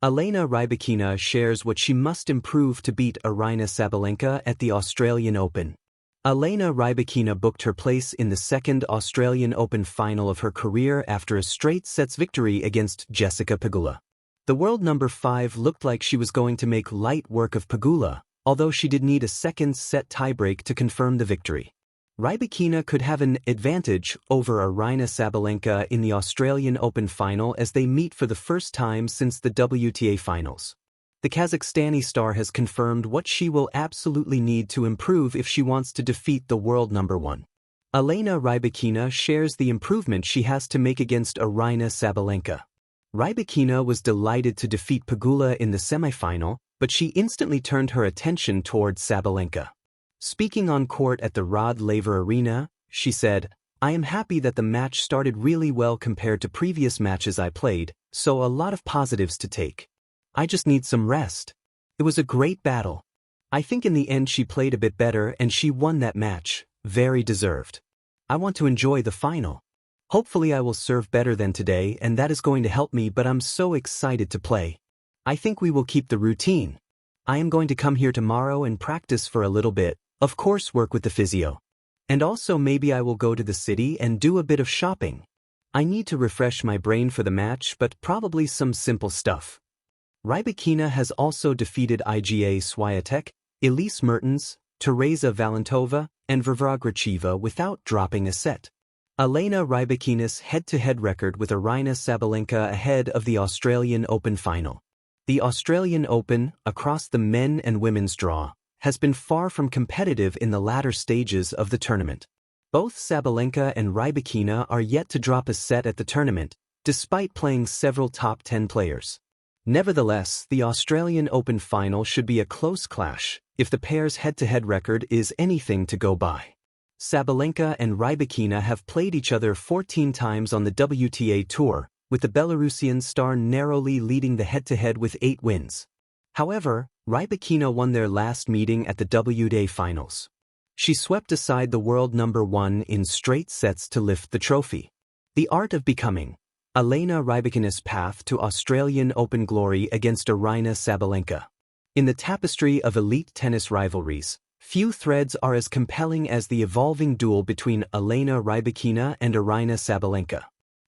Elena Rybakina shares what she must improve to beat Aryna Sabalenka at the Australian Open. Elena Rybakina booked her place in the second Australian Open final of her career after a straight sets victory against Jessica Pegula. The world number 5 looked like she was going to make light work of Pegula, although she did need a second set tiebreak to confirm the victory. Rybakina could have an advantage over Aryna Sabalenka in the Australian Open final as they meet for the first time since the WTA finals. The Kazakhstani star has confirmed what she will absolutely need to improve if she wants to defeat the world number 1. Elena Rybakina shares the improvement she has to make against Aryna Sabalenka. Rybakina was delighted to defeat Pegula in the semifinal, but she instantly turned her attention towards Sabalenka. Speaking on court at the Rod Laver Arena, she said, "I am happy that the match started really well compared to previous matches I played, so a lot of positives to take. I just need some rest. It was a great battle. I think in the end she played a bit better and she won that match, very deserved. I want to enjoy the final. Hopefully I will serve better than today and that is going to help me, but I'm so excited to play. I think we will keep the routine. I am going to come here tomorrow and practice for a little bit, of course work with the physio. And also maybe I will go to the city and do a bit of shopping. I need to refresh my brain for the match, but probably some simple stuff." Rybakina has also defeated Iga Swiatek, Elise Mertens, Teresa Valentova, and Varvara Gracheva without dropping a set. Elena Rybakina's head-to-head record with Aryna Sabalenka ahead of the Australian Open final. The Australian Open, across the men and women's draw, has been far from competitive in the latter stages of the tournament. Both Sabalenka and Rybakina are yet to drop a set at the tournament, despite playing several top 10 players. Nevertheless, the Australian Open final should be a close clash, if the pair's head-to-head record is anything to go by. Sabalenka and Rybakina have played each other 14 times on the WTA Tour, with the Belarusian star narrowly leading the head-to-head with 8 wins. However, Rybakina won their last meeting at the WTA finals. She swept aside the world number 1 in straight sets to lift the trophy. The art of becoming. Elena Rybakina's path to Australian Open glory against Aryna Sabalenka. In the tapestry of elite tennis rivalries, few threads are as compelling as the evolving duel between Elena Rybakina and Aryna Sabalenka.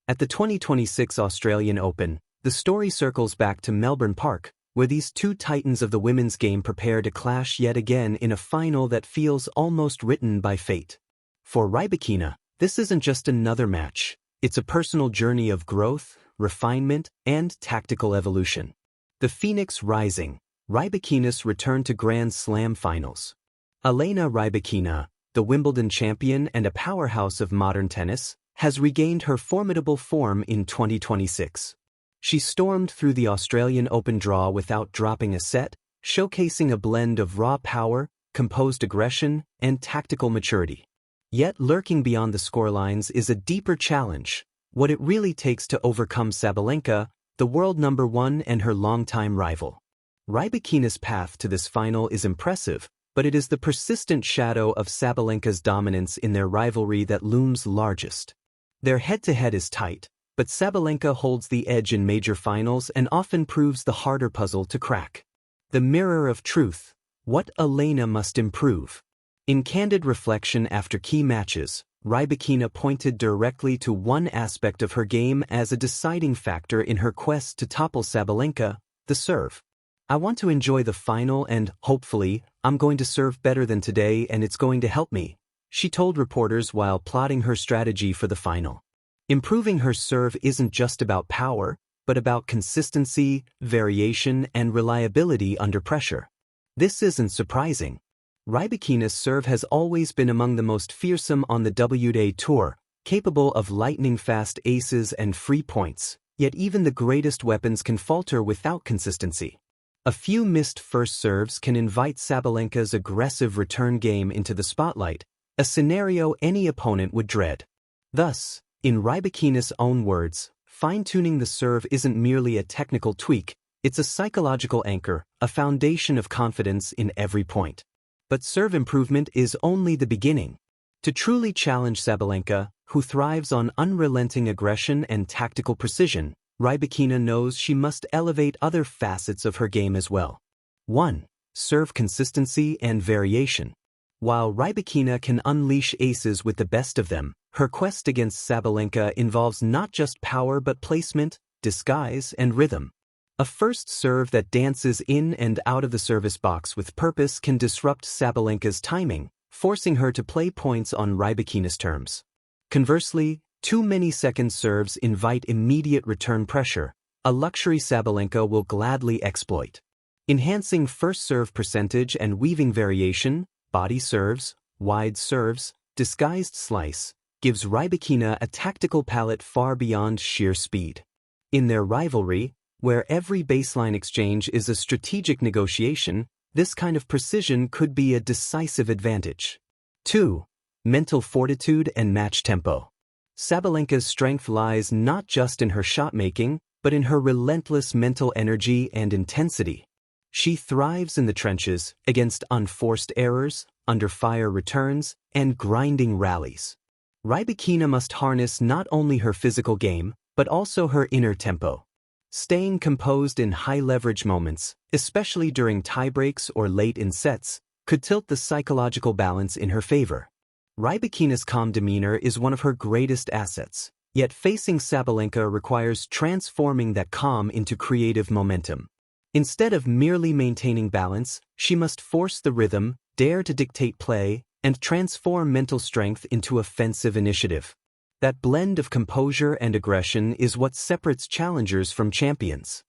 At the 2026 Australian Open, the story circles back to Melbourne Park, where these two titans of the women's game prepare to clash yet again in a final that feels almost written by fate. For Rybakina, this isn't just another match, it's a personal journey of growth, refinement, and tactical evolution. The Phoenix Rising, Rybakina's return to Grand Slam finals. Elena Rybakina, the Wimbledon champion and a powerhouse of modern tennis, has regained her formidable form in 2026. She stormed through the Australian Open draw without dropping a set, showcasing a blend of raw power, composed aggression, and tactical maturity. Yet lurking beyond the scorelines is a deeper challenge, what it really takes to overcome Sabalenka, the world number 1 and her longtime rival. Rybakina's path to this final is impressive, but it is the persistent shadow of Sabalenka's dominance in their rivalry that looms largest. Their head-to-head is tight, but Sabalenka holds the edge in major finals and often proves the harder puzzle to crack. The mirror of truth, what Elena must improve. In candid reflection after key matches, Rybakina pointed directly to one aspect of her game as a deciding factor in her quest to topple Sabalenka, the serve. "I want to enjoy the final and, hopefully, I'm going to serve better than today and it's going to help me," she told reporters while plotting her strategy for the final. Improving her serve isn't just about power, but about consistency, variation, and reliability under pressure. This isn't surprising. Rybakina's serve has always been among the most fearsome on the WTA Tour, capable of lightning-fast aces and free points, yet even the greatest weapons can falter without consistency. A few missed first serves can invite Sabalenka's aggressive return game into the spotlight, a scenario any opponent would dread. Thus, in Rybakina's own words, fine-tuning the serve isn't merely a technical tweak, it's a psychological anchor, a foundation of confidence in every point. But serve improvement is only the beginning. To truly challenge Sabalenka, who thrives on unrelenting aggression and tactical precision, Rybakina knows she must elevate other facets of her game as well. 1. Serve consistency and variation. While Rybakina can unleash aces with the best of them, her quest against Sabalenka involves not just power but placement, disguise, and rhythm. A first serve that dances in and out of the service box with purpose can disrupt Sabalenka's timing, forcing her to play points on Rybakina's terms. Conversely, too many second serves invite immediate return pressure, a luxury Sabalenka will gladly exploit. Enhancing first serve percentage and weaving variation, body serves, wide serves, disguised slice, gives Rybakina a tactical palette far beyond sheer speed. In their rivalry, where every baseline exchange is a strategic negotiation, this kind of precision could be a decisive advantage. 2. Mental fortitude and match tempo. Sabalenka's strength lies not just in her shot-making, but in her relentless mental energy and intensity. She thrives in the trenches, against unforced errors, under-fire returns, and grinding rallies. Rybakina must harness not only her physical game, but also her inner tempo. Staying composed in high-leverage moments, especially during tiebreaks or late in sets, could tilt the psychological balance in her favor. Rybakina's calm demeanor is one of her greatest assets, yet facing Sabalenka requires transforming that calm into creative momentum. Instead of merely maintaining balance, she must force the rhythm, dare to dictate play, and transform mental strength into offensive initiative. That blend of composure and aggression is what separates challengers from champions.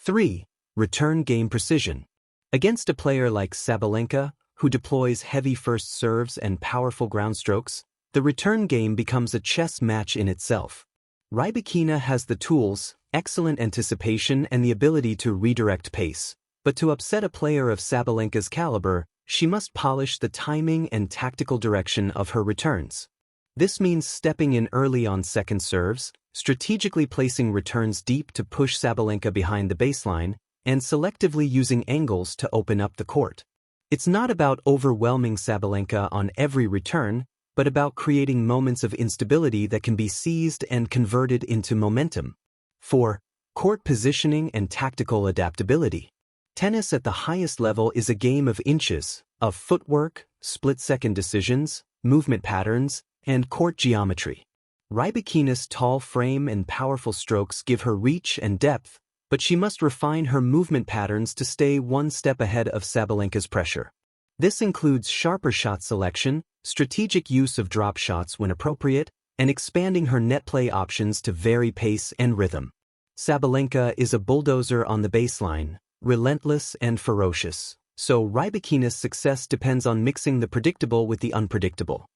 3. Return game precision. Against a player like Sabalenka, who deploys heavy first serves and powerful ground strokes, the return game becomes a chess match in itself. Rybakina has the tools, excellent anticipation, and the ability to redirect pace. But to upset a player of Sabalenka's caliber, she must polish the timing and tactical direction of her returns. This means stepping in early on second serves, strategically placing returns deep to push Sabalenka behind the baseline, and selectively using angles to open up the court. It's not about overwhelming Sabalenka on every return, but about creating moments of instability that can be seized and converted into momentum. 4. Court positioning and tactical adaptability. Tennis at the highest level is a game of inches, of footwork, split-second decisions, movement patterns, and court geometry. Rybakina's tall frame and powerful strokes give her reach and depth, but she must refine her movement patterns to stay one step ahead of Sabalenka's pressure. This includes sharper shot selection, strategic use of drop shots when appropriate, and expanding her net play options to vary pace and rhythm. Sabalenka is a bulldozer on the baseline, relentless and ferocious, so Rybakina's success depends on mixing the predictable with the unpredictable.